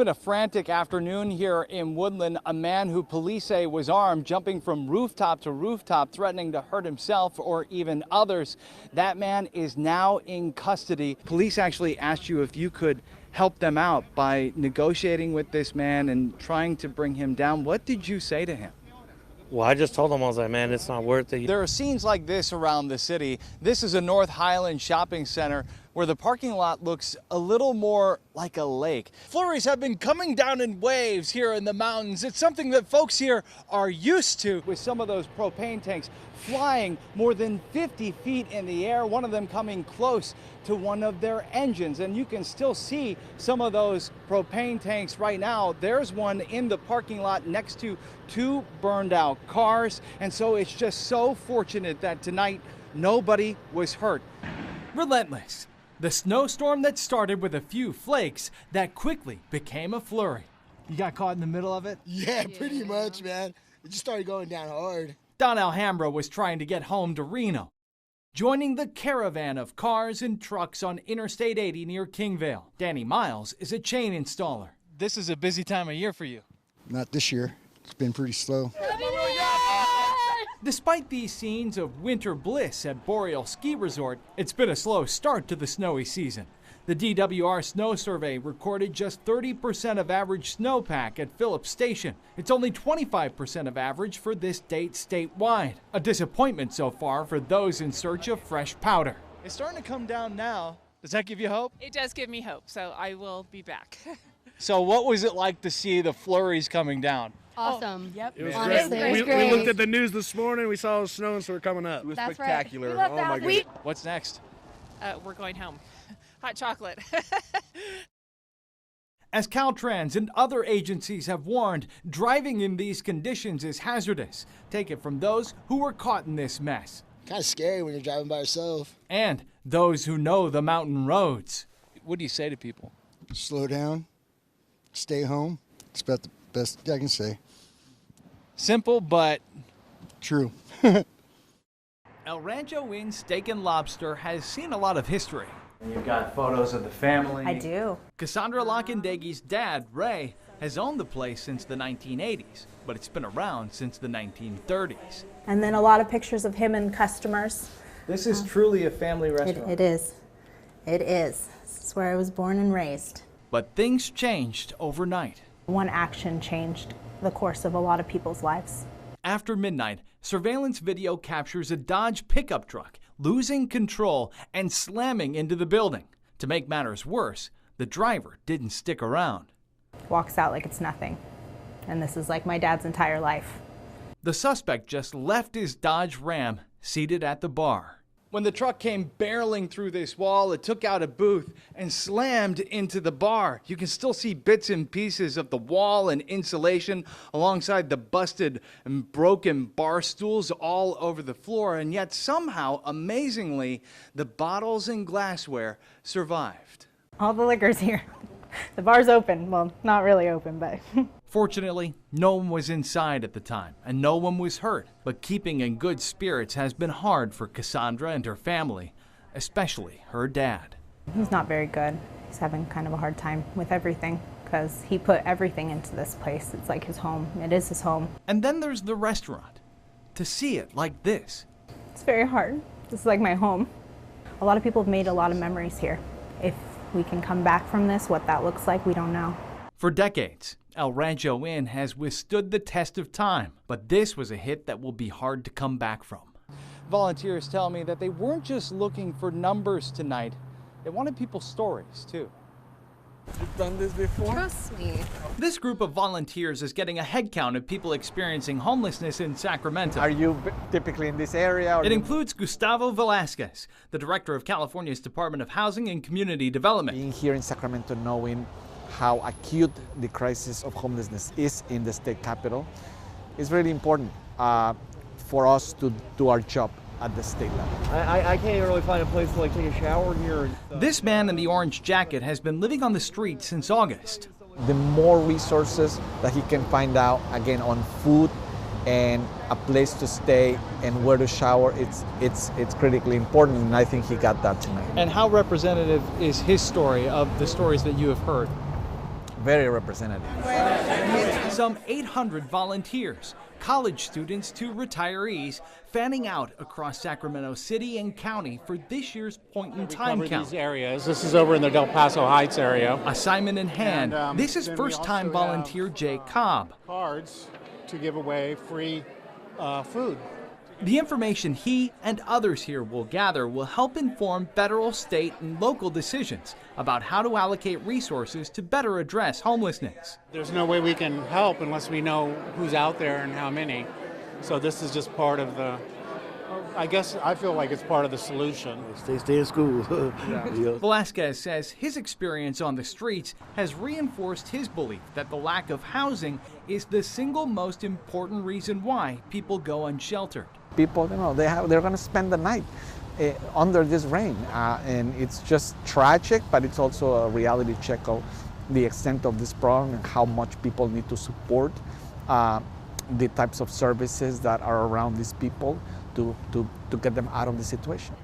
been a frantic afternoon here in Woodland. A man who police say was armed, jumping from rooftop to rooftop, threatening to hurt himself or even others. That man is now in custody. Police actually asked you if you could help them out by negotiating with this man and trying to bring him down. What did you say to him? Well, I just told him, I was like, man, it's not worth it. There are scenes like this around the city. This is a North Highland shopping center where the parking lot looks a little more like a lake. Flurries have been coming down in waves here in the mountains. It's something that folks here are used to, with some of those propane tanks flying more than 50 feet in the air, one of them coming close to one of their engines. And you can still see some of those propane tanks right now. There's one in the parking lot next to two burned out cars. And so it's just so fortunate that tonight nobody was hurt. Relentless. The snowstorm that started with a few flakes that quickly became a flurry. You got caught in the middle of it? Yeah, pretty much, man. It just started going down hard. Don Alhambra was trying to get home to Reno, joining the caravan of cars and trucks on Interstate 80 near Kingvale. Danny Miles is a chain installer. This is a busy time of year for you. Not this year. It's been pretty slow. Despite these scenes of winter bliss at Boreal Ski Resort, it's been a slow start to the snowy season. The DWR Snow Survey recorded just 30% of average snowpack at Phillips Station. It's only 25% of average for this date statewide. A disappointment so far for those in search of fresh powder. It's starting to come down now. Does that give you hope? It does give me hope, so I will be back. So what was it like to see the flurries coming down? Awesome. Yep. It was Honestly, great. it was We great. looked at the news this morning. We saw it was snowing, so we're coming up. It was That's spectacular. Right. We love Oh my that. God. What's next? We're going home. Hot chocolate. As Caltrans and other agencies have warned, driving in these conditions is hazardous. Take it from those who were caught in this mess. Kind of scary when you're driving by yourself. And those who know the mountain roads. What do you say to people? Slow down. Stay home. It's about the best I can say. Simple, but True. El Rancho Inn Steak and Lobster has seen a lot of history. You've got photos of the family. I do. Cassandra Lockendage's dad, Ray, has owned the place since the 1980s, but it's been around since the 1930s. And then a lot of pictures of him and customers. This is truly a family restaurant. It is. It is. This is where I was born and raised. But things changed overnight. One action changed the course of a lot of people's lives. After midnight, surveillance video captures a Dodge pickup truck losing control and slamming into the building. To make matters worse, the driver didn't stick around. Walks out like it's nothing. And this is like my dad's entire life. The suspect just left his Dodge Ram seated at the bar. When the truck came barreling through this wall, it took out a booth and slammed into the bar. You can still see bits and pieces of the wall and insulation alongside the busted and broken bar stools all over the floor. And yet somehow, amazingly, the bottles and glassware survived. All the liquor's here. The bar's open. Well, not really open, but... Fortunately, no one was inside at the time, and no one was hurt. But keeping in good spirits has been hard for Cassandra and her family, especially her dad. He's not very good. He's having kind of a hard time with everything because he put everything into this place. It's like his home. It is his home. And then there's the restaurant. To see it like this. It's very hard. This is like my home. A lot of people have made a lot of memories here. If we can come back from this, what that looks like, we don't know. For decades, El Rancho Inn has withstood the test of time, but this was a hit that will be hard to come back from. Volunteers tell me that they weren't just looking for numbers tonight, they wanted people's stories too. You've done this before? Trust me. This group of volunteers is getting a head count of people experiencing homelessness in Sacramento. Are you typically in this area? It includes Gustavo Velasquez, the director of California's Department of Housing and Community Development. Being here in Sacramento, knowing how acute the crisis of homelessness is in the state capital, is really important for us to do our job at the state level. I can't even really find a place to like take a shower here. This man in the orange jacket has been living on the street since August. The more resources that he can find out, again, on food and a place to stay and where to shower, it's critically important, and I think he got that tonight. And how representative is his story of the stories that you have heard? very representative. Some 800 volunteers, college students to retirees, fanning out across Sacramento City and County for this year's point in time count. These areas. This is over in the Del Paso Heights area. Assignment in hand. This is then we first-time also volunteer Jay Cobb. Cards to give away free food. The information he and others here will gather will help inform federal, state, and local decisions about how to allocate resources to better address homelessness. There's no way we can help unless we know who's out there and how many. So this is just part of the, I guess I feel like it's part of the solution. Stay in school. Velasquez says his experience on the streets has reinforced his belief that the lack of housing is the single most important reason why people go unsheltered. People, they're going to spend the night under this rain, and it's just tragic, but it's also a reality check of the extent of this problem and how much people need to support the types of services that are around these people to get them out of the situation.